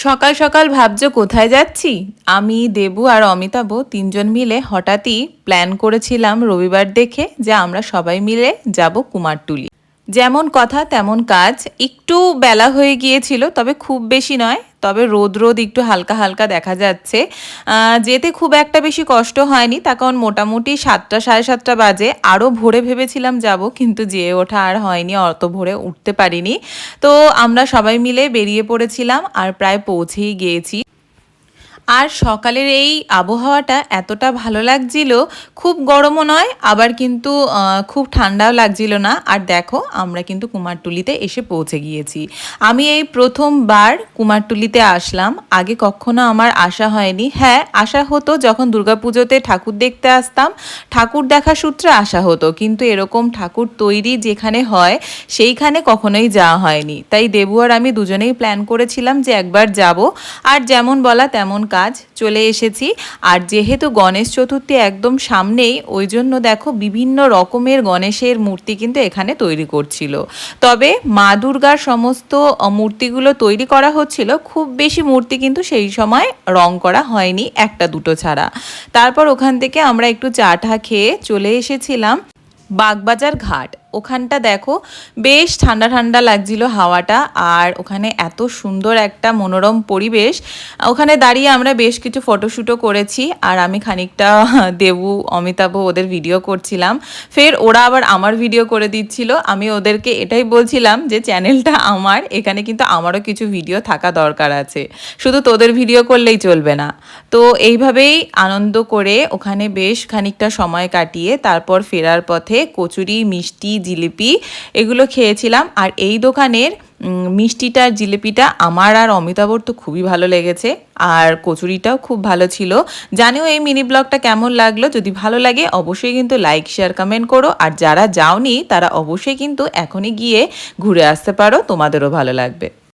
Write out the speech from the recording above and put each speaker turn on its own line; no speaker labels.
সকাল সকাল ভাবছো কোথায় যাচ্ছি? আমি, দেবু আর অমিতাভ তিনজন মিলে হঠাৎই প্ল্যান করেছিলাম রবিবার দেখে যে আমরা সবাই মিলে যাব কুমারটুলি। যেমন কথা তেমন কাজ, একটু বেলা হয়ে গিয়েছিল, তবে খুব বেশি নয়। তবে রোদ রোদ একটু হালকা হালকা দেখা যাচ্ছে। যেতে খুব একটা বেশি কষ্ট হয়নি, তার কারণ মোটামুটি 7টা সাড়ে 7টা বাজে। আরও ভোরে ভেবেছিলাম যাব, কিন্তু যেয়ে ওঠা আর হয়নি, অত ভোরে উঠতে পারিনি। তো আমরা সবাই মিলে বেরিয়ে পড়েছিলাম আর প্রায় পৌঁছেই গিয়েছি। আর সকালের এই আবহাওয়াটা এতটা ভালো লাগছিল, খুব গরমও নয় আবার কিন্তু খুব ঠান্ডাও লাগছিল না। আর দেখো আমরা কিন্তু কুমারটুলিতে এসে পৌঁছে গিয়েছি। আমি এই প্রথমবার কুমারটুলিতে আসলাম, আগে কখনো আমার আসা হয়নি। হ্যাঁ, আসা হতো যখন দুর্গাপুজোতে ঠাকুর দেখতে আসতাম, ঠাকুর দেখা সূত্রে আসা হতো, কিন্তু এরকম ঠাকুর তৈরি যেখানে হয় সেইখানে কখনোই যাওয়া হয়নি। তাই দেবু আর আমি দুজনেই প্ল্যান করেছিলাম যে একবার যাব। আর যেমন বলা তেমন কাজ, চলে এসেছি। আর যেহেতু গণেশ চতুর্থী একদম সামনেই, ওই জন্য দেখো বিভিন্ন রকমের গণেশের মূর্তি কিন্তু এখানে তৈরি করছিল। তবে মা দুর্গার সমস্ত মূর্তিগুলো তৈরি করা হচ্ছিল, খুব বেশি মূর্তি কিন্তু সেই সময় রং করা হয়নি, একটা দুটো ছাড়া। তারপর ওখান থেকে আমরা একটু চা টা খেয়ে চলে এসেছিলাম বাগবাজার ঘাট। ওখানটা দেখো বেশ ঠান্ডা ঠান্ডা লাগছিল হাওয়াটা, আর ওখানে এত সুন্দর একটা মনোরম পরিবেশ। ওখানে দাঁড়িয়ে আমরা বেশ কিছু ফটোশ্যুটও করেছি, আর আমি খানিকটা দেবু অমিতাভ ওদের ভিডিও করছিলাম। ফের ওরা আবার আমার ভিডিও করে দিচ্ছিল। আমি ওদেরকে এটাই বলছিলাম যে চ্যানেলটা আমার, এখানে কিন্তু আমারও কিছু ভিডিও থাকা দরকার আছে, শুধু তোদের ভিডিও করলেই চলবে না। তো এইভাবেই আনন্দ করে ওখানে বেশ খানিকটা সময় কাটিয়ে তারপর ফেরার পথে কচুরি, মিষ্টি, জিলিপি এগুলো খেয়েছিলাম। আর এই দোকানের মিষ্টিটা আর জিলিপিটা আমার আর অমিতাভর তো খুবই ভালো লেগেছে, আর কচুরিটাও খুব ভালো ছিল। জানিও এই মিনি ব্লগটা কেমন লাগলো, যদি ভালো লাগে অবশ্যই কিন্তু লাইক শেয়ার কমেন্ট করো। আর যারা যাওনি তারা অবশ্যই কিন্তু এখনই গিয়ে ঘুরে আসতে পারো, তোমাদেরও ভালো লাগবে।